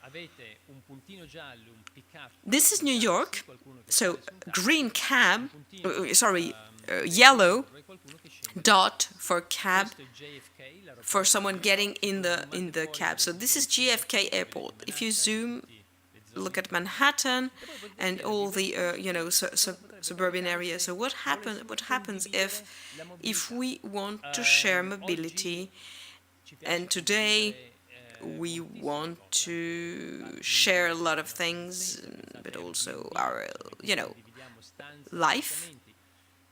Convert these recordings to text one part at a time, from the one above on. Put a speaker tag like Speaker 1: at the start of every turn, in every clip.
Speaker 1: avete un puntino giallo, un pick-up,
Speaker 2: This is New York,
Speaker 1: qualcuno che
Speaker 2: so
Speaker 1: sale su un taxi,
Speaker 2: green cab,
Speaker 1: un puntino,
Speaker 2: sorry, yellow
Speaker 1: è qualcuno che scende.
Speaker 2: dot for cab
Speaker 1: Questo è JFK, l'aeroporto
Speaker 2: for someone
Speaker 1: di
Speaker 2: getting in
Speaker 1: Manhattan,
Speaker 2: the
Speaker 1: fuori
Speaker 2: cab. So this is JFK Airport. If you zoom,
Speaker 1: tutte le
Speaker 2: look
Speaker 1: zone.
Speaker 2: at Manhattan
Speaker 1: E poi potete
Speaker 2: and
Speaker 1: chiedervi
Speaker 2: all the
Speaker 1: questo cosa potrebbe
Speaker 2: suburban
Speaker 1: capitare
Speaker 2: areas. So
Speaker 1: se
Speaker 2: what
Speaker 1: volessimo
Speaker 2: happens
Speaker 1: condividere la
Speaker 2: if
Speaker 1: mobilità.
Speaker 2: we want to share
Speaker 1: Oggi
Speaker 2: mobility,
Speaker 1: ci piace
Speaker 2: and today
Speaker 1: condividere
Speaker 2: we
Speaker 1: moltissime
Speaker 2: want
Speaker 1: cose, anche
Speaker 2: to
Speaker 1: fare
Speaker 2: share a
Speaker 1: video
Speaker 2: lot
Speaker 1: con
Speaker 2: of
Speaker 1: i nostri
Speaker 2: things,
Speaker 1: assistenti,
Speaker 2: but
Speaker 1: pensate a
Speaker 2: also
Speaker 1: Airbnb,
Speaker 2: our,
Speaker 1: in cui condividiamo stanze,
Speaker 2: life.
Speaker 1: appartamenti.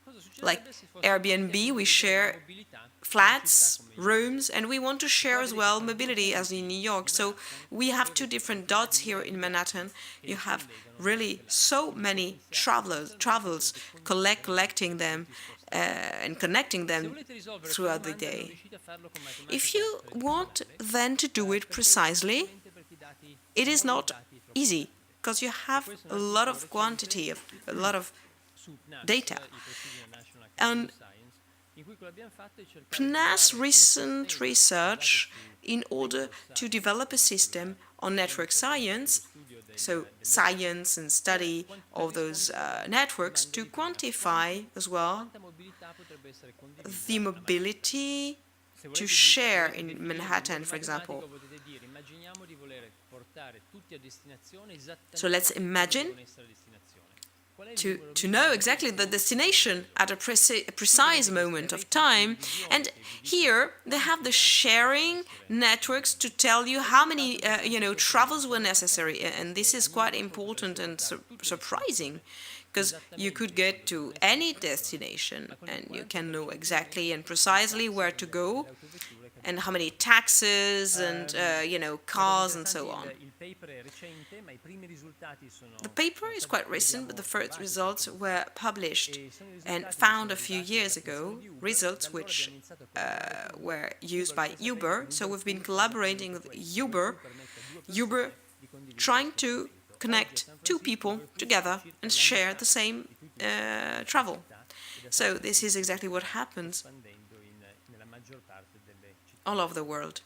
Speaker 1: Cosa
Speaker 2: Like
Speaker 1: succederebbe se fossimo tutti a
Speaker 2: Airbnb, we
Speaker 1: condividere la
Speaker 2: share
Speaker 1: mobilità in una città
Speaker 2: flats,
Speaker 1: come New York?
Speaker 2: rooms, and we want to
Speaker 1: E
Speaker 2: share
Speaker 1: qua
Speaker 2: as
Speaker 1: vedete
Speaker 2: well
Speaker 1: sono due
Speaker 2: mobility as in
Speaker 1: punti
Speaker 2: New
Speaker 1: di
Speaker 2: York. So
Speaker 1: Manhattan
Speaker 2: we have two
Speaker 1: dove
Speaker 2: different
Speaker 1: centinaia di
Speaker 2: dots here
Speaker 1: migliaia
Speaker 2: in
Speaker 1: di
Speaker 2: Manhattan.
Speaker 1: auto
Speaker 2: You
Speaker 1: che
Speaker 2: have
Speaker 1: collegano
Speaker 2: really
Speaker 1: tutte le aree.
Speaker 2: so
Speaker 1: Quindi
Speaker 2: many
Speaker 1: potenzialmente
Speaker 2: travels
Speaker 1: potete condividere
Speaker 2: collecting them
Speaker 1: molti spostamenti.
Speaker 2: and connecting
Speaker 1: Se
Speaker 2: them
Speaker 1: volete risolvere quella
Speaker 2: throughout the
Speaker 1: domanda non
Speaker 2: day.
Speaker 1: riuscite a farlo con
Speaker 2: If
Speaker 1: matematica
Speaker 2: you want
Speaker 1: tradizionale,
Speaker 2: then to do it precisely,
Speaker 1: semplicemente perché i dati,
Speaker 2: it
Speaker 1: il
Speaker 2: is
Speaker 1: mondo dei
Speaker 2: not
Speaker 1: dati è troppo
Speaker 2: easy
Speaker 1: grande.
Speaker 2: because you
Speaker 1: E
Speaker 2: have
Speaker 1: questo è
Speaker 2: a
Speaker 1: un
Speaker 2: lot
Speaker 1: articolo
Speaker 2: of
Speaker 1: recente
Speaker 2: quantity, a lot of
Speaker 1: su PNAS,
Speaker 2: data.
Speaker 1: il prestigio del National Academy
Speaker 2: And
Speaker 1: of Science, in cui quello che abbiamo fatto è cercare di
Speaker 2: PNAS
Speaker 1: trovare un
Speaker 2: recent
Speaker 1: sistema basato
Speaker 2: research
Speaker 1: su
Speaker 2: in order
Speaker 1: network
Speaker 2: to
Speaker 1: science,
Speaker 2: develop a
Speaker 1: quindi
Speaker 2: system on network
Speaker 1: sullo
Speaker 2: science,
Speaker 1: studio
Speaker 2: so
Speaker 1: delle reti,
Speaker 2: science and
Speaker 1: per,
Speaker 2: study
Speaker 1: per
Speaker 2: of those
Speaker 1: rispondere alla
Speaker 2: networks
Speaker 1: domanda
Speaker 2: to
Speaker 1: di prima,
Speaker 2: quantify as well
Speaker 1: quanta mobilità potrebbe essere
Speaker 2: the
Speaker 1: condivisa a Manhattan.
Speaker 2: mobility
Speaker 1: Se
Speaker 2: to
Speaker 1: volete,
Speaker 2: share
Speaker 1: volete
Speaker 2: in
Speaker 1: definirlo in
Speaker 2: Manhattan,
Speaker 1: modo
Speaker 2: for example.
Speaker 1: matematico, potete dire immaginiamo di voler portare tutti a destinazione
Speaker 2: So let's
Speaker 1: esattamente come
Speaker 2: imagine
Speaker 1: devono essere a destinazione. Qual è il numero
Speaker 2: to know
Speaker 1: minimo
Speaker 2: exactly the
Speaker 1: che possiamo
Speaker 2: destination at a
Speaker 1: Qui
Speaker 2: precise
Speaker 1: vedete queste
Speaker 2: moment of
Speaker 1: reti di
Speaker 2: time.
Speaker 1: condivisione
Speaker 2: And
Speaker 1: che vi dicono
Speaker 2: here they have
Speaker 1: quanti
Speaker 2: the
Speaker 1: dati possono
Speaker 2: sharing
Speaker 1: essere
Speaker 2: networks to tell you
Speaker 1: e il
Speaker 2: how many
Speaker 1: risultato è abbastanza
Speaker 2: travels
Speaker 1: sorprendente.
Speaker 2: were
Speaker 1: Nel frattempo
Speaker 2: necessary. And this
Speaker 1: potreste a
Speaker 2: is
Speaker 1: New
Speaker 2: quite
Speaker 1: York
Speaker 2: important
Speaker 1: potreste
Speaker 2: and
Speaker 1: portare tutti a
Speaker 2: surprising,
Speaker 1: destinazione
Speaker 2: because you could
Speaker 1: esattamente
Speaker 2: get
Speaker 1: quando
Speaker 2: to
Speaker 1: devono essere a
Speaker 2: any
Speaker 1: destinazione,
Speaker 2: destination
Speaker 1: ma con il
Speaker 2: and you can know
Speaker 1: 40% in meno
Speaker 2: exactly and
Speaker 1: di
Speaker 2: precisely
Speaker 1: tasse
Speaker 2: where to go
Speaker 1: delle autovetture che
Speaker 2: and
Speaker 1: abbiamo
Speaker 2: how many
Speaker 1: oggi.
Speaker 2: taxes and
Speaker 1: È abbastanza
Speaker 2: cars and
Speaker 1: interessante,
Speaker 2: so on.
Speaker 1: il paper è recente, ma i primi risultati
Speaker 2: The
Speaker 1: sono,
Speaker 2: paper
Speaker 1: sono
Speaker 2: is
Speaker 1: stati,
Speaker 2: quite
Speaker 1: li
Speaker 2: recent, but the
Speaker 1: abbiamo
Speaker 2: first
Speaker 1: trovati per
Speaker 2: results were
Speaker 1: condividere.
Speaker 2: published
Speaker 1: E sono i
Speaker 2: and
Speaker 1: risultati che
Speaker 2: found
Speaker 1: sono
Speaker 2: a few
Speaker 1: arrivati
Speaker 2: years
Speaker 1: dall'attenzione
Speaker 2: ago,
Speaker 1: di Uber,
Speaker 2: results
Speaker 1: da allora abbiamo
Speaker 2: which
Speaker 1: iniziato a collaborare con Uber.
Speaker 2: were used
Speaker 1: Uber,
Speaker 2: by
Speaker 1: come sapete,
Speaker 2: Uber.
Speaker 1: con
Speaker 2: So
Speaker 1: Uber
Speaker 2: we've been
Speaker 1: Pulse fa
Speaker 2: collaborating
Speaker 1: esattamente
Speaker 2: with
Speaker 1: questo. Uber
Speaker 2: Uber,
Speaker 1: Pool permette a due
Speaker 2: Uber
Speaker 1: persone di condividere lo
Speaker 2: trying to
Speaker 1: spostamento. Oggi a
Speaker 2: connect
Speaker 1: San
Speaker 2: two
Speaker 1: Francisco
Speaker 2: people
Speaker 1: Uber Pool fa
Speaker 2: together
Speaker 1: circa
Speaker 2: and
Speaker 1: la
Speaker 2: share
Speaker 1: metà
Speaker 2: the same
Speaker 1: di tutti gli spostamenti in
Speaker 2: travel.
Speaker 1: città e da San
Speaker 2: So this is
Speaker 1: Francisco si
Speaker 2: exactly what
Speaker 1: sta
Speaker 2: happens
Speaker 1: espandendo nella maggior parte delle città
Speaker 2: all over the
Speaker 1: europee.
Speaker 2: world.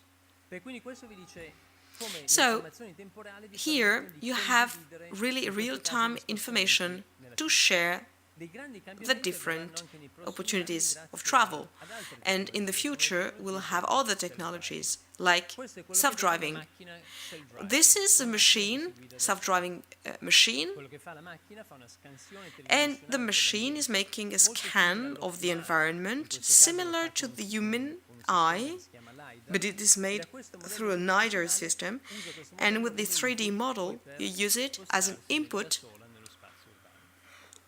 Speaker 1: E quindi questo vi dice come le
Speaker 2: So
Speaker 1: informazioni temporali vi
Speaker 2: here
Speaker 1: permettono di
Speaker 2: you have
Speaker 1: condividere,
Speaker 2: really
Speaker 1: in questo caso,
Speaker 2: real-time
Speaker 1: gli spostamenti
Speaker 2: information
Speaker 1: nella
Speaker 2: to
Speaker 1: città.
Speaker 2: share
Speaker 1: Dei grandi
Speaker 2: the
Speaker 1: cambiamenti avverranno
Speaker 2: different
Speaker 1: anche nei prossimi anni
Speaker 2: opportunities of
Speaker 1: grazie
Speaker 2: travel.
Speaker 1: ad altre
Speaker 2: And in the
Speaker 1: tecnologie, come le
Speaker 2: future, we'll
Speaker 1: tecnologie
Speaker 2: have
Speaker 1: del
Speaker 2: other
Speaker 1: self-driving.
Speaker 2: technologies like
Speaker 1: Questo è quello che vede una
Speaker 2: self-driving.
Speaker 1: macchina self-driving,
Speaker 2: This is a
Speaker 1: una macchina che si
Speaker 2: machine,
Speaker 1: guida da sé.
Speaker 2: self-driving machine,
Speaker 1: Quello che fa la macchina fa una scansione
Speaker 2: and the
Speaker 1: tridimensionale
Speaker 2: machine is
Speaker 1: dell'ambiente,
Speaker 2: making a
Speaker 1: molto simile
Speaker 2: scan of
Speaker 1: all'occhio
Speaker 2: the
Speaker 1: umano. In
Speaker 2: environment,
Speaker 1: questo caso lo
Speaker 2: similar
Speaker 1: fa
Speaker 2: to
Speaker 1: con
Speaker 2: the
Speaker 1: un
Speaker 2: human
Speaker 1: sistema
Speaker 2: eye,
Speaker 1: che si chiama LiDAR,
Speaker 2: but it is
Speaker 1: e
Speaker 2: made
Speaker 1: da questo modello
Speaker 2: through a NIDAR
Speaker 1: tridimensionale
Speaker 2: system.
Speaker 1: usa questo
Speaker 2: And
Speaker 1: modello
Speaker 2: with the
Speaker 1: come
Speaker 2: 3D
Speaker 1: input poi
Speaker 2: model,
Speaker 1: per
Speaker 2: you use it as an
Speaker 1: spostarsi da
Speaker 2: input
Speaker 1: sola nello spazio urbano.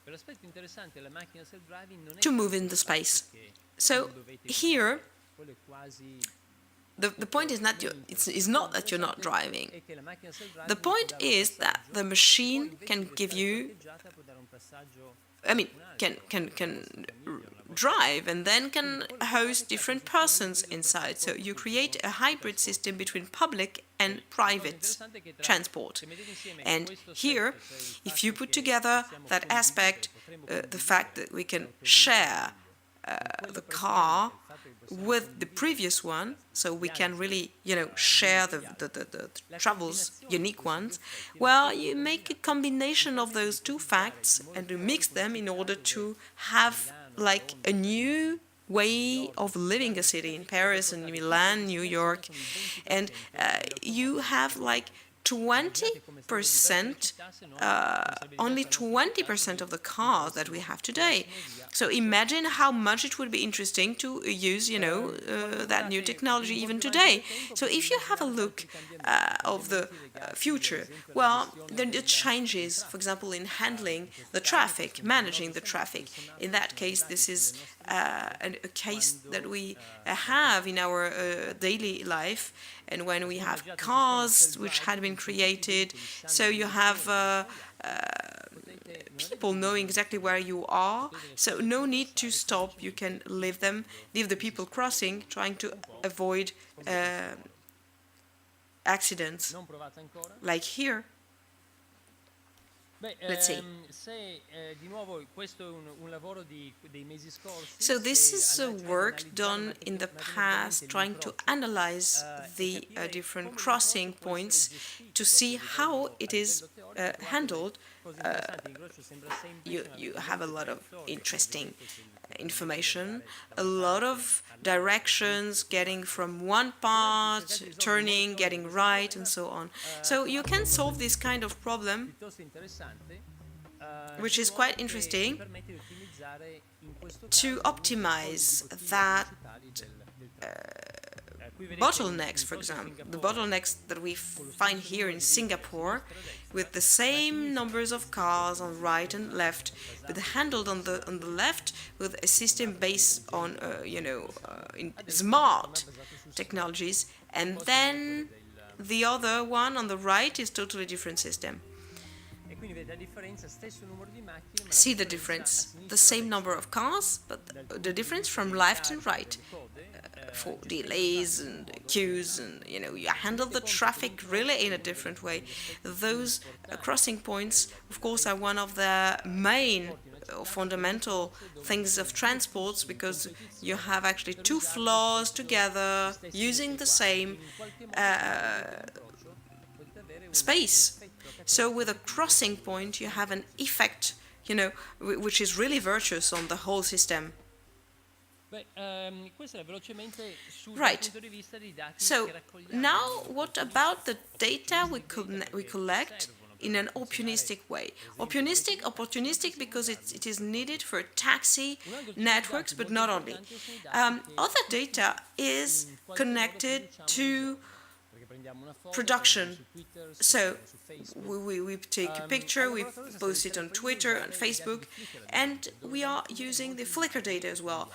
Speaker 1: Per l'aspetto interessante della macchina self-driving non è
Speaker 2: to move
Speaker 1: tanto
Speaker 2: in the
Speaker 1: il fatto
Speaker 2: space.
Speaker 1: che
Speaker 2: So
Speaker 1: non dovete
Speaker 2: here,
Speaker 1: guidare, quello è quasi
Speaker 2: the point is not
Speaker 1: meno
Speaker 2: is
Speaker 1: interessante.
Speaker 2: not
Speaker 1: Quello
Speaker 2: that you're not
Speaker 1: interessante
Speaker 2: driving.
Speaker 1: è che la macchina self-driving
Speaker 2: The
Speaker 1: vi può
Speaker 2: point
Speaker 1: dare un
Speaker 2: is that
Speaker 1: passaggio
Speaker 2: the
Speaker 1: e poi
Speaker 2: machine
Speaker 1: invece
Speaker 2: can
Speaker 1: di
Speaker 2: give
Speaker 1: restare
Speaker 2: you,
Speaker 1: parcheggiata può dare un passaggio
Speaker 2: I mean,
Speaker 1: a un
Speaker 2: can
Speaker 1: altro,
Speaker 2: can
Speaker 1: una
Speaker 2: can
Speaker 1: vostra famiglia, una vostra
Speaker 2: drive and then
Speaker 1: quindi
Speaker 2: can
Speaker 1: quello che fate
Speaker 2: host
Speaker 1: è create un
Speaker 2: different
Speaker 1: sistema
Speaker 2: persons
Speaker 1: ibrido tra
Speaker 2: inside. So
Speaker 1: trasporto
Speaker 2: you
Speaker 1: pubblico
Speaker 2: create a
Speaker 1: e
Speaker 2: hybrid
Speaker 1: trasporto
Speaker 2: system between
Speaker 1: privato.
Speaker 2: public and
Speaker 1: La cosa
Speaker 2: private
Speaker 1: interessante è che
Speaker 2: transport.
Speaker 1: se mettete insieme
Speaker 2: And
Speaker 1: questo
Speaker 2: here,
Speaker 1: aspetto, cioè il
Speaker 2: if you
Speaker 1: fatto
Speaker 2: put
Speaker 1: che
Speaker 2: together
Speaker 1: possiamo
Speaker 2: that aspect,
Speaker 1: potremo
Speaker 2: the fact
Speaker 1: condividere
Speaker 2: that we can
Speaker 1: l'autoveicolo
Speaker 2: share
Speaker 1: meglio, con
Speaker 2: the
Speaker 1: quello
Speaker 2: car
Speaker 1: precedente, il fatto che possiamo
Speaker 2: with the
Speaker 1: condividere
Speaker 2: previous one, so we
Speaker 1: viaggi,
Speaker 2: can really,
Speaker 1: giri
Speaker 2: share
Speaker 1: con gli altri,
Speaker 2: the
Speaker 1: la
Speaker 2: travels,
Speaker 1: combinazione di
Speaker 2: unique
Speaker 1: questi due
Speaker 2: ones.
Speaker 1: aspetti
Speaker 2: Well,
Speaker 1: racchiude
Speaker 2: you
Speaker 1: un
Speaker 2: make a
Speaker 1: combinato vi
Speaker 2: combination of
Speaker 1: permette di
Speaker 2: those two
Speaker 1: ipotizzare
Speaker 2: facts
Speaker 1: in modo
Speaker 2: and to
Speaker 1: teorico
Speaker 2: mix them in order
Speaker 1: un'città dove
Speaker 2: to
Speaker 1: a
Speaker 2: have
Speaker 1: Milano, a
Speaker 2: like a
Speaker 1: Londra, Parigi,
Speaker 2: new
Speaker 1: a New
Speaker 2: way
Speaker 1: York,
Speaker 2: of
Speaker 1: a
Speaker 2: living
Speaker 1: Chicago,
Speaker 2: a city
Speaker 1: eccetera,
Speaker 2: in
Speaker 1: vi potete
Speaker 2: Paris and
Speaker 1: portare tutte le
Speaker 2: Milan, New
Speaker 1: destinazioni
Speaker 2: York,
Speaker 1: con il
Speaker 2: and
Speaker 1: 20% delle
Speaker 2: you
Speaker 1: automobili
Speaker 2: have like
Speaker 1: disponibili. Immaginate come sarebbero diverse le
Speaker 2: 20%,
Speaker 1: città se non sarebbe
Speaker 2: only
Speaker 1: diversa la nostra città se
Speaker 2: 20%
Speaker 1: noi
Speaker 2: of the
Speaker 1: non
Speaker 2: cars that we
Speaker 1: fossimo
Speaker 2: have today.
Speaker 1: via
Speaker 2: So imagine how much it would be interesting to use, that new
Speaker 1: Guardate,
Speaker 2: technology
Speaker 1: un po'
Speaker 2: even
Speaker 1: più avanti
Speaker 2: today.
Speaker 1: nel tempo
Speaker 2: So if
Speaker 1: potete
Speaker 2: you have a
Speaker 1: immaginare
Speaker 2: look
Speaker 1: altri cambiamenti,
Speaker 2: of the
Speaker 1: legati ad
Speaker 2: future,
Speaker 1: esempio alla
Speaker 2: well,
Speaker 1: gestione
Speaker 2: then the
Speaker 1: del
Speaker 2: changes, for
Speaker 1: traffico.
Speaker 2: example, in handling
Speaker 1: In questo
Speaker 2: the
Speaker 1: caso
Speaker 2: traffic,
Speaker 1: questi
Speaker 2: managing
Speaker 1: orologi
Speaker 2: the traffic.
Speaker 1: semiautomatic
Speaker 2: In that
Speaker 1: sono
Speaker 2: case,
Speaker 1: arrivati
Speaker 2: this is
Speaker 1: sulle nostre strade
Speaker 2: a case that
Speaker 1: quando
Speaker 2: we
Speaker 1: la
Speaker 2: have in our daily life, and when we have
Speaker 1: immaginate un sistema
Speaker 2: cars which had
Speaker 1: self-driving
Speaker 2: been
Speaker 1: in cui tutti i
Speaker 2: created,
Speaker 1: veicoli sanno
Speaker 2: so you
Speaker 1: dove
Speaker 2: have
Speaker 1: sono, potete, non avete
Speaker 2: people
Speaker 1: più
Speaker 2: knowing
Speaker 1: bisogno
Speaker 2: exactly
Speaker 1: di
Speaker 2: where you are,
Speaker 1: potete
Speaker 2: so
Speaker 1: lasciare
Speaker 2: no
Speaker 1: tutti
Speaker 2: need to
Speaker 1: passare
Speaker 2: stop. You can
Speaker 1: semplicemente
Speaker 2: leave them,
Speaker 1: quando
Speaker 2: leave the
Speaker 1: vi si
Speaker 2: people
Speaker 1: scopre.
Speaker 2: crossing, trying to
Speaker 1: Un po'
Speaker 2: avoid
Speaker 1: come questo modo.
Speaker 2: accidents
Speaker 1: Non provate ancora?
Speaker 2: like here.
Speaker 1: Beh,
Speaker 2: Let's see.
Speaker 1: se di nuovo questo è un lavoro dei mesi scorsi,
Speaker 2: So this
Speaker 1: se
Speaker 2: is
Speaker 1: cioè di
Speaker 2: work
Speaker 1: analizzare
Speaker 2: done in the past,
Speaker 1: matematicamente
Speaker 2: trying to
Speaker 1: l'incrocio,
Speaker 2: analyze
Speaker 1: e
Speaker 2: the
Speaker 1: capire
Speaker 2: different
Speaker 1: come
Speaker 2: crossing
Speaker 1: l'incrocio può essere
Speaker 2: points
Speaker 1: gestito
Speaker 2: to
Speaker 1: proprio
Speaker 2: see how
Speaker 1: a
Speaker 2: it is
Speaker 1: livello teorico. Trovate
Speaker 2: handled.
Speaker 1: cose interessanti, l'incrocio sembra semplice, ma
Speaker 2: You
Speaker 1: avete
Speaker 2: have a
Speaker 1: molte
Speaker 2: lot of
Speaker 1: traiettorie, come
Speaker 2: interesting
Speaker 1: vedete
Speaker 2: information, a lot of directions, getting from one part, turning, getting right, and so on. So you can solve this kind of problem,
Speaker 1: piuttosto interessante,
Speaker 2: which
Speaker 1: di
Speaker 2: is
Speaker 1: modo
Speaker 2: quite
Speaker 1: che ti
Speaker 2: interesting,
Speaker 1: permette di ottimizzare in questo
Speaker 2: to
Speaker 1: caso uno scorporo di
Speaker 2: optimize
Speaker 1: dispositivi
Speaker 2: that
Speaker 1: digitali del traffico. Qui vedete
Speaker 2: bottlenecks,
Speaker 1: in
Speaker 2: for
Speaker 1: foto
Speaker 2: example, the
Speaker 1: Singapore
Speaker 2: bottlenecks that we
Speaker 1: con lo
Speaker 2: find
Speaker 1: stesso
Speaker 2: here
Speaker 1: numero
Speaker 2: in
Speaker 1: di veicoli a
Speaker 2: Singapore,
Speaker 1: sinistra e a destra,
Speaker 2: with the
Speaker 1: la
Speaker 2: same
Speaker 1: sinistra
Speaker 2: numbers of cars on right and left, with the handled on the left, with a system based on in
Speaker 1: a destra il sistema
Speaker 2: smart
Speaker 1: è basato sul sistema
Speaker 2: technologies, and
Speaker 1: un po' simile a quello
Speaker 2: then
Speaker 1: del
Speaker 2: the other one on the right is totally different system.
Speaker 1: e quindi vedete la differenza, stesso numero di macchine, ma la
Speaker 2: See the
Speaker 1: differenza a
Speaker 2: difference, the
Speaker 1: sinistra e a
Speaker 2: same number
Speaker 1: destra
Speaker 2: of cars, but
Speaker 1: dal
Speaker 2: the
Speaker 1: punto di
Speaker 2: difference
Speaker 1: vista
Speaker 2: from
Speaker 1: dei
Speaker 2: left and
Speaker 1: ritardi e
Speaker 2: right.
Speaker 1: delle code
Speaker 2: For
Speaker 1: gestendo il
Speaker 2: delays
Speaker 1: traffico in
Speaker 2: and
Speaker 1: modo
Speaker 2: queues, and you handle the traffic really in a different way. Those crossing points, of course, are one of the main or fundamental things of transports, because you have actually two floors together using the same space. So with a crossing point, you have an effect, which is really virtuous on the whole system.
Speaker 1: Questo era velocemente sul
Speaker 2: Right.
Speaker 1: punto di vista dei dati
Speaker 2: So
Speaker 1: che raccogliamo.
Speaker 2: now, what about the data we collect in an opportunistic way? Opportunistic because it is needed for taxi networks, but not only. Other data is connected to
Speaker 1: Perché prendiamo una foto,
Speaker 2: production.
Speaker 1: su Twitter,
Speaker 2: So
Speaker 1: su Facebook.
Speaker 2: we take a picture, we post it on Twitter and Facebook, and we are using the Flickr data as well,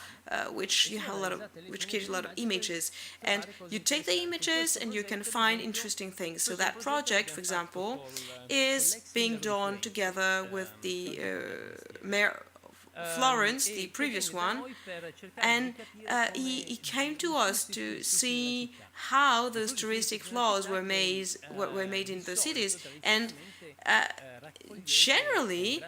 Speaker 2: which gives a lot of images. And you take the images and you can find interesting things. So that project, for example, is being done together with the mayor of Florence, the previous one, and he came to us to see how those touristic flows were made in the cities, and generally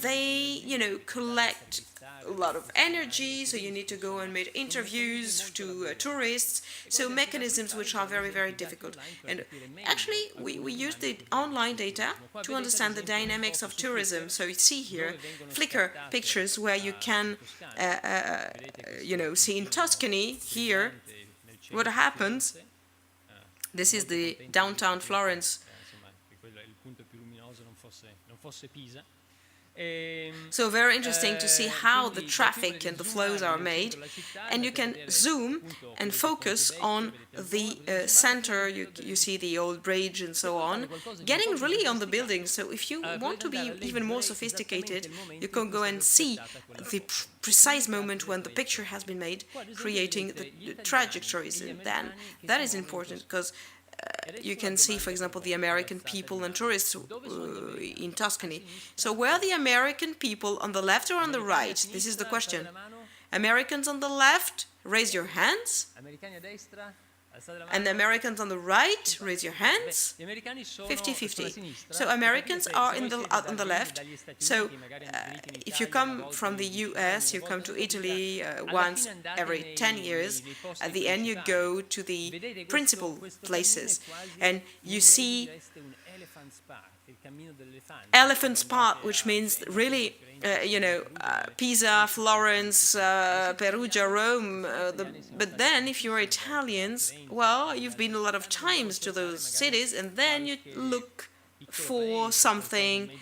Speaker 2: they collect a lot of energy, so you need to go and make interviews to tourists, so mechanisms which are very, very difficult. And actually we use the online data to understand the dynamics of tourism. So you see here Flickr pictures where you can see in Tuscany here what happens. This is the downtown Florence.
Speaker 1: Insomma, che quello è il punto più luminoso, non fosse Pisa.
Speaker 2: So very interesting to see how the traffic and the flows are made, and you can zoom and focus on the center. You see the old bridge and so on, getting really on the buildings. So if you want to be even more sophisticated, you can go and see the precise moment when the picture has been made, creating the trajectories, and then that is important because you can see, for example, the American people and tourists in Tuscany. So where are the American people, on the left or on the right? This is the question. Americans on the left, raise your hands.
Speaker 1: Americani a destra, alzate la mano.
Speaker 2: And the Americans on the right, raise your hands.
Speaker 1: Gli americani sono
Speaker 2: 50-50.
Speaker 1: a sinistra.
Speaker 2: So Americans are on the
Speaker 1: dagli
Speaker 2: left.
Speaker 1: Stati
Speaker 2: So
Speaker 1: Uniti, magari hanno finito in
Speaker 2: if you
Speaker 1: Italia,
Speaker 2: come
Speaker 1: una volta
Speaker 2: from the
Speaker 1: in
Speaker 2: US, you
Speaker 1: una
Speaker 2: come to
Speaker 1: volta
Speaker 2: Italy
Speaker 1: alla
Speaker 2: once
Speaker 1: fine andate
Speaker 2: every
Speaker 1: nei-
Speaker 2: 10 years.
Speaker 1: nei posti
Speaker 2: At the end, you
Speaker 1: principali.
Speaker 2: go to the
Speaker 1: Vedete,
Speaker 2: principal
Speaker 1: questo
Speaker 2: places,
Speaker 1: cammino è quasi
Speaker 2: and you
Speaker 1: in
Speaker 2: see
Speaker 1: inglese direste un elephant's park, il cammino dell'elefante.
Speaker 2: Elephant's
Speaker 1: Quando
Speaker 2: Part,
Speaker 1: andate
Speaker 2: which
Speaker 1: a
Speaker 2: means
Speaker 1: Siena,
Speaker 2: really,
Speaker 1: Firenze,
Speaker 2: Pisa, Florence, Perugia, Rome. But then, if you're Italians, well, you've been a lot of times to those cities, and then you look for something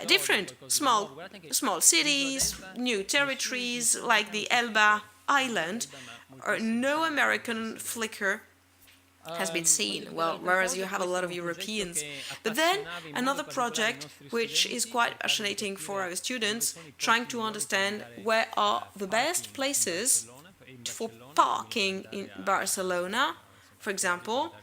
Speaker 2: different. Small cities, new territories, like the Elba Island, or no American flicker has been seen, well, whereas you have a lot of Europeans. But then another project which is quite fascinating for our students, trying to understand where are the best places for parking in Barcelona, for example.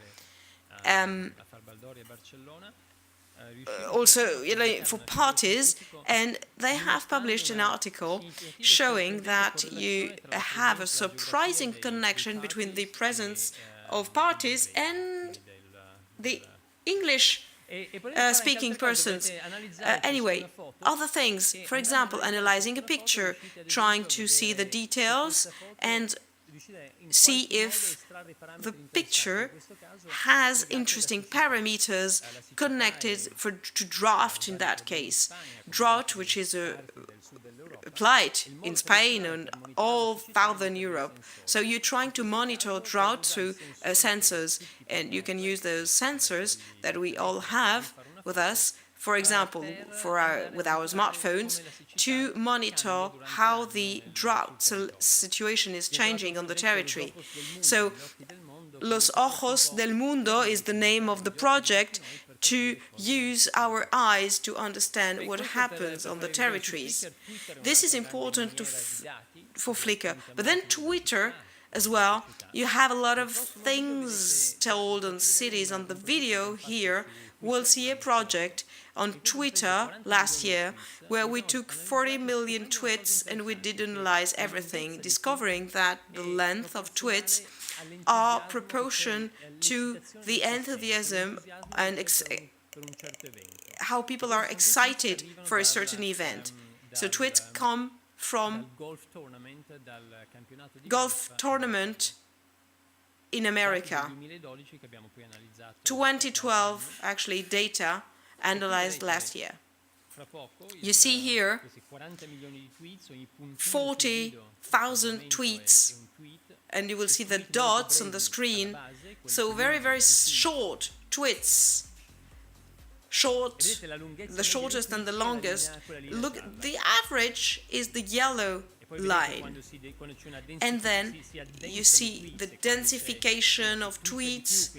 Speaker 2: Also, for parties, and they have published an article showing that you have a surprising connection between the presence of parties and the English speaking persons. Anyway, other things, for example, analyzing a picture, trying to see the details, and see if the picture has interesting parameters connected to drought in that case. Drought, which is applied in Spain and all southern Europe. So you're trying to monitor drought through sensors, and you can use those sensors that we all have with us, for example, with our smartphones, to monitor how the drought situation is changing on the territory. So, Los Ojos del Mundo is the name of the project, to use our eyes to understand what happens on the territories. This is important for Flickr. But then Twitter as well, you have a lot of things told on cities. On the video here, we'll see a project on Twitter last year where we took 40 million tweets and we did analyze everything, discovering that the length of tweets are proportion to the enthusiasm and how people are excited for a certain event. So tweets come from golf tournament in America. 2012, actually, data analyzed last year. You see here 40,000 tweets, and you will see the dots on the screen. So very, very short tweets. Short, the shortest and the longest. Look, the average is the yellow line. And then you see the densification of tweets.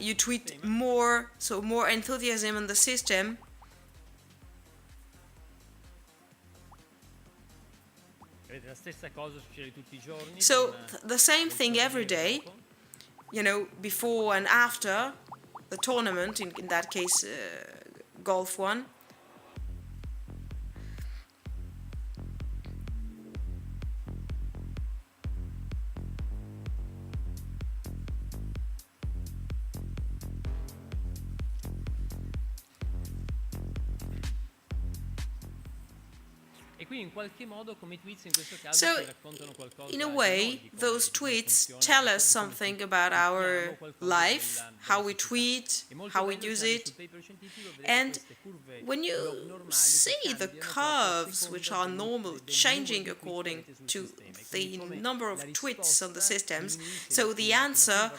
Speaker 2: You tweet more, so more enthusiasm in the system. So the same thing every day, you know, before and after the tournament, in that case, golf one. So, in a way, those tweets tell us something about our life, how we tweet, how we use it. And when you see the curves, which are normal, changing according to the number of tweets on the systems, so the answer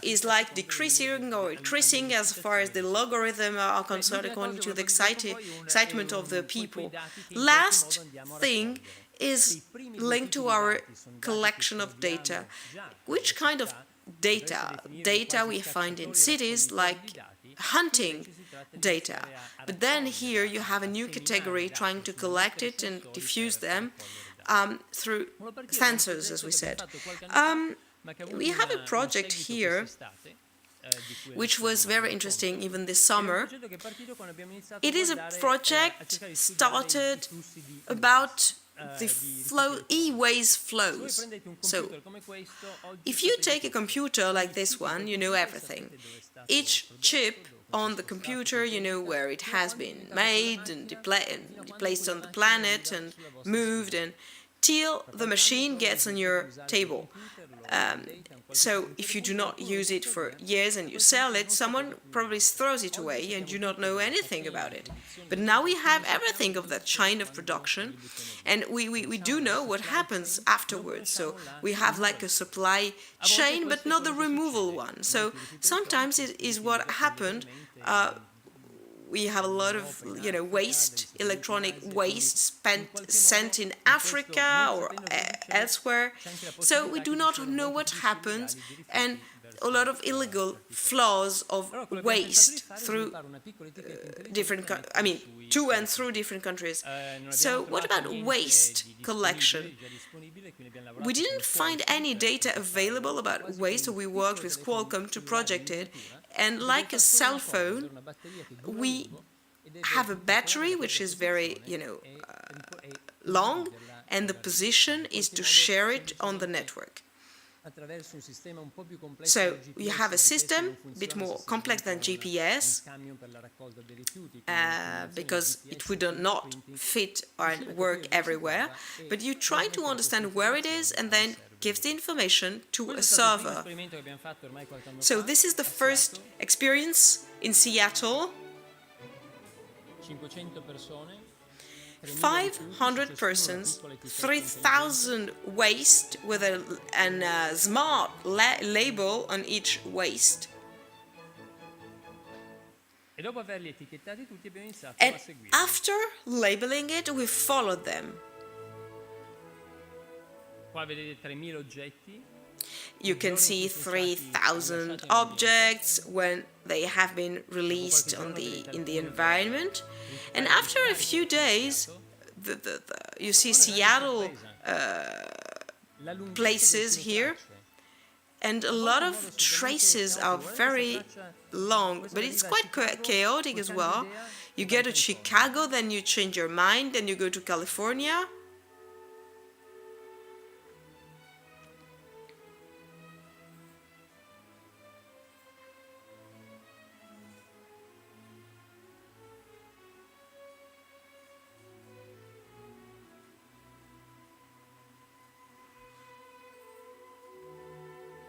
Speaker 2: is like decreasing or increasing as far as the logarithm are concerned, according to the excitement of the people. Last thing is linked to our collection of data. Which kind of data? Data we find in cities, like hunting data. But then here you have a new category trying to collect it and diffuse them through sensors, as we said. We have a project here which was very interesting even this summer. It is a project started about the e-waste flows. So, if you take a computer like this one, you know everything. Each chip on the computer, you know where it has been made and placed on the planet and moved, and till the machine gets on your table. So if you do not use it for years and you sell it, someone probably throws it away and you don't know anything about it. But now we have everything of that chain of production, and we do know what happens afterwards. So we have like a supply chain, but not the removal one. So sometimes it is what happened. We have a lot of, you know, waste, electronic waste sent in Africa or elsewhere. So we do not know what happens, and a lot of illegal flows of waste through to and through different countries. So what about waste collection? We didn't find any data available about waste, so we worked with Qualcomm to project it. And like a cell phone, we have a battery which is very, long, and the position is to share it on the network. So you have a system a bit more complex than GPS, because it would not fit and work everywhere, but you try to understand where it is and then gives the information to a
Speaker 1: Questo è stato il primo
Speaker 2: server.
Speaker 1: esperimento che abbiamo fatto ormai qualche anno
Speaker 2: So
Speaker 1: fa
Speaker 2: this is the
Speaker 1: a
Speaker 2: first
Speaker 1: Seattle.
Speaker 2: experience in Seattle.
Speaker 1: 500 persone,
Speaker 2: 500 persons, 3,000 waste with a smart label on each waste.
Speaker 1: e dopo averli etichettati tutti abbiamo iniziato
Speaker 2: And
Speaker 1: a seguire.
Speaker 2: after labeling it, we followed them.
Speaker 1: Qua vedete 3.000 oggetti.
Speaker 2: You can see 3,000 objects when they have been released in the environment. And after a few days, you see Seattle
Speaker 1: La lunghezza
Speaker 2: places
Speaker 1: delle
Speaker 2: here,
Speaker 1: tracce.
Speaker 2: and a lot of traces are very long, but it's quite chaotic as well. You get to Chicago, then you change your mind, then you go to California.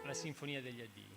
Speaker 1: La sinfonia degli addii.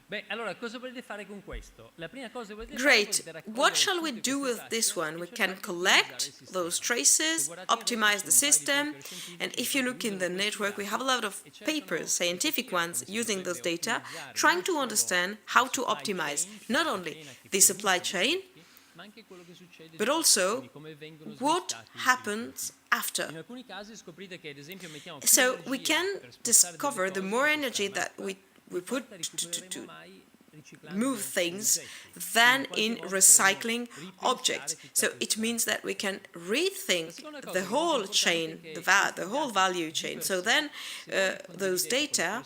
Speaker 1: Beh, allora cosa volete fare con questo? La prima cosa che volete
Speaker 2: Great.
Speaker 1: fare è raccogliere
Speaker 2: What shall we
Speaker 1: tutte
Speaker 2: do
Speaker 1: queste
Speaker 2: with this
Speaker 1: tracce
Speaker 2: one?
Speaker 1: e
Speaker 2: We
Speaker 1: cercare
Speaker 2: can
Speaker 1: di
Speaker 2: collect
Speaker 1: ottimizzare il sistema.
Speaker 2: those traces,
Speaker 1: Se guardate
Speaker 2: optimize the
Speaker 1: resto un
Speaker 2: system,
Speaker 1: paio di paper scientifici
Speaker 2: and if you look in the
Speaker 1: utilizzano
Speaker 2: network, we
Speaker 1: questi
Speaker 2: have a lot of
Speaker 1: dati e cercano
Speaker 2: papers, scientific
Speaker 1: di capire
Speaker 2: ones,
Speaker 1: come si
Speaker 2: using those
Speaker 1: potrebbe
Speaker 2: data,
Speaker 1: ottimizzare
Speaker 2: trying
Speaker 1: non
Speaker 2: to
Speaker 1: solo
Speaker 2: understand how
Speaker 1: la
Speaker 2: to
Speaker 1: supply
Speaker 2: optimize
Speaker 1: chain,
Speaker 2: not
Speaker 1: cioè
Speaker 2: only
Speaker 1: catena che
Speaker 2: the
Speaker 1: produce
Speaker 2: supply
Speaker 1: i
Speaker 2: chain,
Speaker 1: prodotti, ma anche quello che succede
Speaker 2: but
Speaker 1: dopo,
Speaker 2: also
Speaker 1: quindi come vengono
Speaker 2: what
Speaker 1: smistati i
Speaker 2: happens
Speaker 1: rifiuti. In
Speaker 2: after.
Speaker 1: alcuni casi scoprite che ad esempio mettiamo più
Speaker 2: So we
Speaker 1: energia
Speaker 2: can
Speaker 1: per spostare
Speaker 2: discover the
Speaker 1: delle
Speaker 2: more
Speaker 1: cose in
Speaker 2: energy
Speaker 1: questa
Speaker 2: that we
Speaker 1: mappa,
Speaker 2: put
Speaker 1: di volta recupereremo
Speaker 2: to
Speaker 1: mai riciclando
Speaker 2: move
Speaker 1: gli
Speaker 2: things
Speaker 1: oggetti.
Speaker 2: than
Speaker 1: Quindi
Speaker 2: in
Speaker 1: qualche volta
Speaker 2: recycling
Speaker 1: dovremo
Speaker 2: objects.
Speaker 1: ripensare
Speaker 2: So
Speaker 1: tutta
Speaker 2: it
Speaker 1: questa.
Speaker 2: means that we can rethink
Speaker 1: seconda cosa
Speaker 2: the
Speaker 1: che è molto
Speaker 2: whole
Speaker 1: importante
Speaker 2: chain,
Speaker 1: è che
Speaker 2: the whole value chain. So then those data,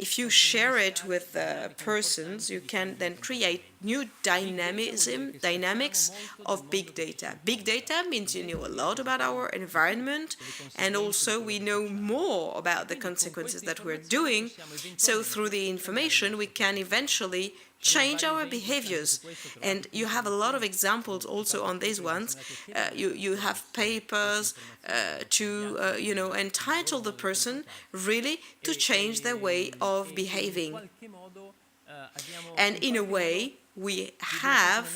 Speaker 2: if you share it with persons, you can then create new dynamics of big data. Big data means you know a lot about our environment, and also we know more about the consequences that we're doing. So through the information, we can eventually change our behaviors. And you have a lot of examples also on these ones. You have papers to entitle the person really to change their way of behaving. And in a way, we have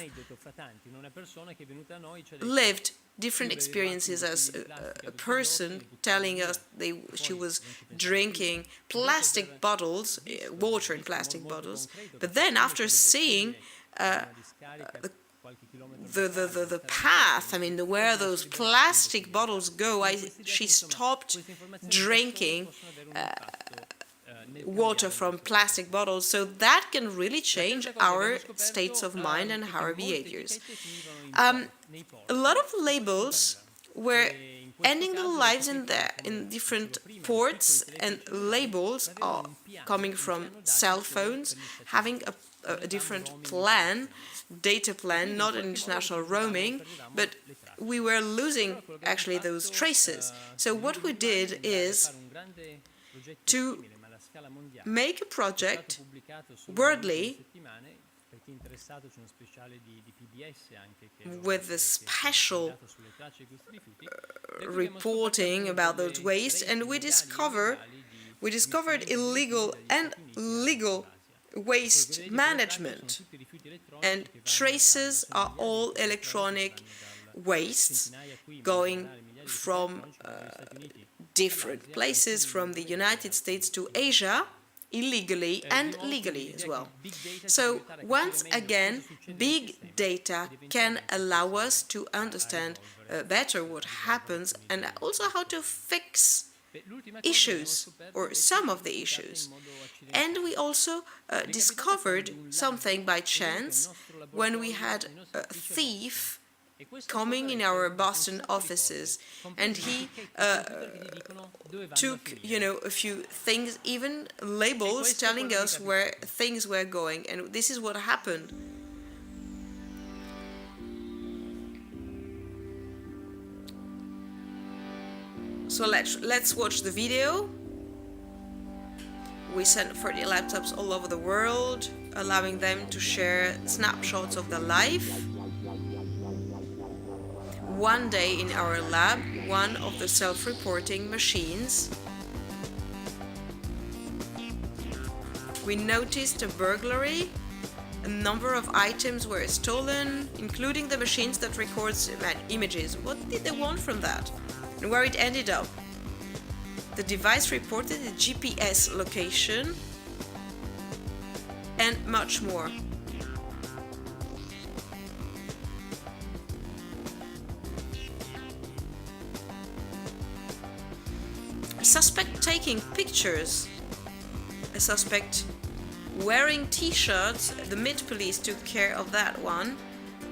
Speaker 2: lived different experiences as a person telling us she was drinking plastic bottles, water in plastic bottles, but then after seeing the path, I mean, where those plastic bottles go, she stopped drinking water from plastic bottles. So that can really change our states of mind and our behaviors. A lot of labels were ending their lives in different ports, and labels are coming from cell phones, having a different plan, data plan, not an international roaming, but we were losing actually those traces. So what we did is to make a project worldly with a special reporting about those wastes, and we discovered illegal and legal waste management, and traces are all electronic wastes going from different places, from the United States to Asia, illegally and legally as well. So once again, big data can allow us to understand better what happens and also how to fix issues, or some of the issues. And we also discovered something by chance when we had a thief coming in our Boston offices, and he took, a few things, even labels telling us where things were going, and this is what happened. So let's watch the video. We sent 40 laptops all over the world, allowing them to share snapshots of their life. One day in our lab, one of the self-reporting machines We noticed a burglary. A number of items were stolen, including the machines that records images. What did they want from that? And where it ended up? The device reported a GPS location and much more. A suspect taking pictures. A suspect wearing t-shirts. The Met Police took care of that one.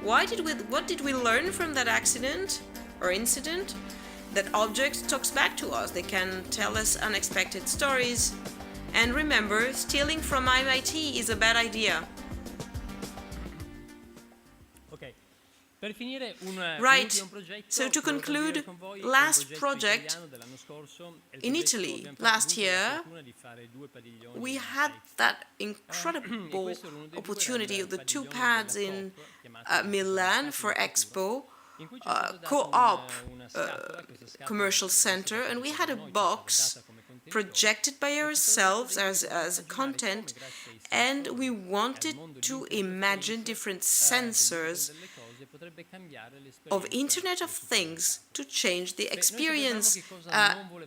Speaker 2: What did we learn from that accident or incident? That object talks back to us. They can tell us unexpected stories. And remember, stealing from MIT is a bad idea. Right, so to conclude, last project in Italy last year, we had that incredible opportunity of the two pads in Milan for Expo, co-op commercial center, and we had a box projected by ourselves as content, and we wanted to imagine different sensors of Internet of Things to change the experience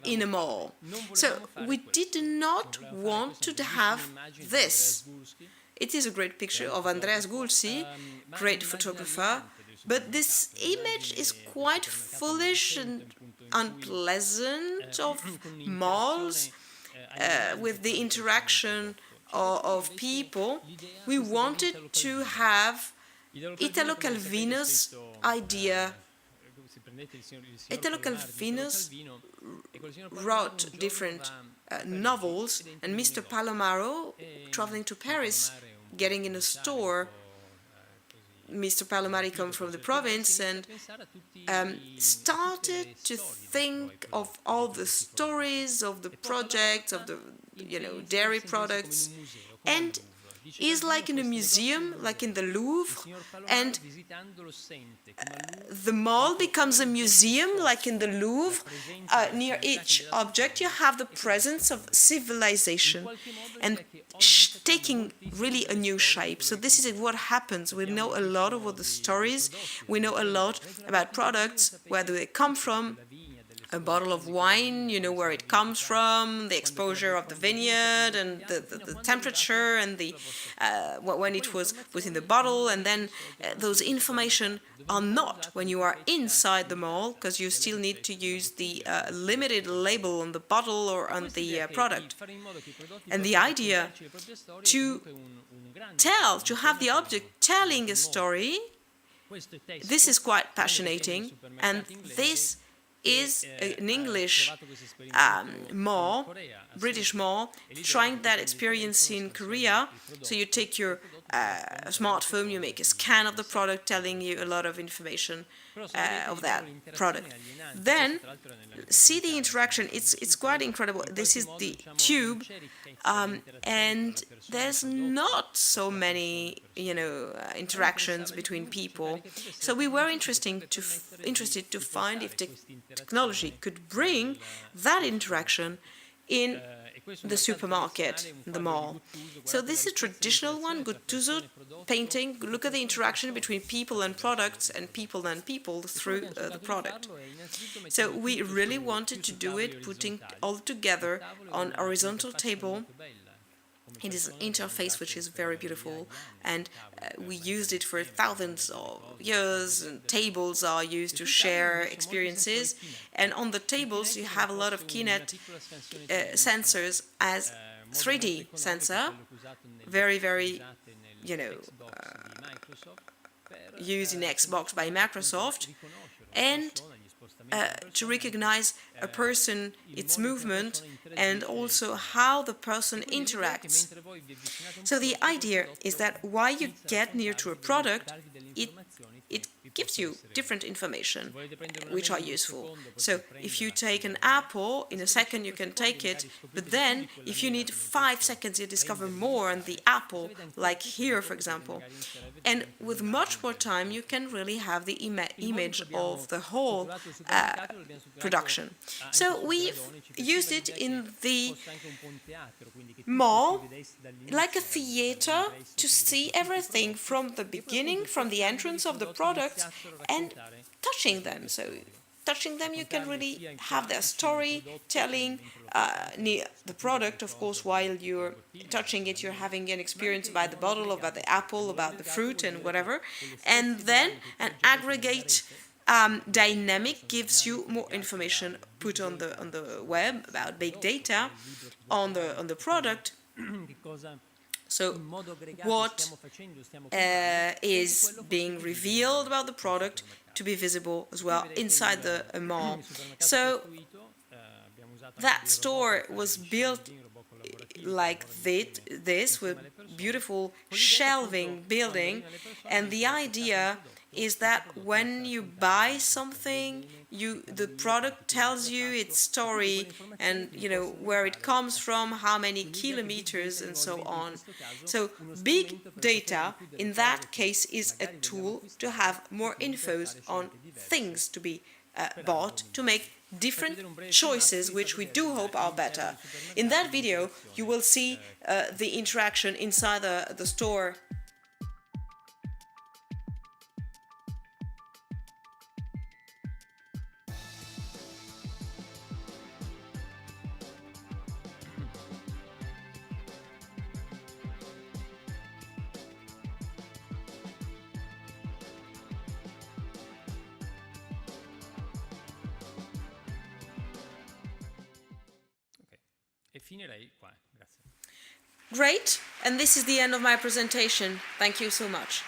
Speaker 2: in a mall. So we did not want to have this. It is a great picture of Andreas Gulsi, great photographer, but this image is quite foolish and unpleasant of malls with the interaction of people. We wanted to have Italo Calvino's idea. Italo Calvino's wrote different novels, and Mr. Palomaro, traveling to Paris, getting in a store. Mr. Palomari comes from the province and started to think of all the stories of the projects, of the dairy products, and is like in a museum, like in the Louvre, and the mall becomes a museum, like in the Louvre. Near each object you have the presence of civilization and taking really a new shape. So this is what happens. We know a lot about the stories, we know a lot about products, where do they come from. A bottle of wine, you know where it comes from, the exposure of the vineyard, and the temperature, and the when it was put in the bottle, and then those information are not when you are inside the mall, because you still need to use the limited label on the bottle or on the product. And the idea to have the object telling a story, this is quite fascinating, and this is an English mall, British mall, trying that experience in Korea. So you take your smartphone, you make a scan of the product, telling you a lot of information of that product. Then see the interaction. It's quite incredible. This is the tube, and there's not so many interactions between people. So we were interested to find if technology could bring that interaction in the supermarket, the mall. So this is a traditional one, Guttuso painting. Look at the interaction between people and products, and people through the product. So we really wanted to do it, putting all together on a horizontal table. It is an interface which is very beautiful, and we used it for thousands of years, and tables are used to share experiences, and on the tables you have a lot of Kinect sensors as 3D sensor, very, very, used in Xbox by Microsoft, and to recognize a person, its movement, and also how the person interacts. So the idea is that while you get near to a product, it gives you different information which are useful. So if you take an apple, in a second you can take it, but then if you need 5 seconds you discover more on the apple, like here for example. And with much more time you can really have the image of the whole production. So we've used it in the mall, like a theater, to see everything from the beginning, from the entrance of the products, and touching them. So touching them, you can really have their story telling near the product. Of course, while you're touching it, you're having an experience about the bottle, about the apple, about the fruit, and whatever. And then an aggregate dynamic gives you more information put on the web about big data on the product. So what is being revealed about the product to be visible as well inside the mall. So that store was built like this with beautiful shelving building, and the idea is that when you buy something, the product tells you its story and where it comes from, how many kilometers, and so on. So big data in that case is a tool to have more infos on things to be bought, to make different choices, which we do hope are better. In that video you will see the interaction inside the store.
Speaker 1: E finirei qua, grazie.
Speaker 2: Great, and this is the end of my presentation. Thank you so much.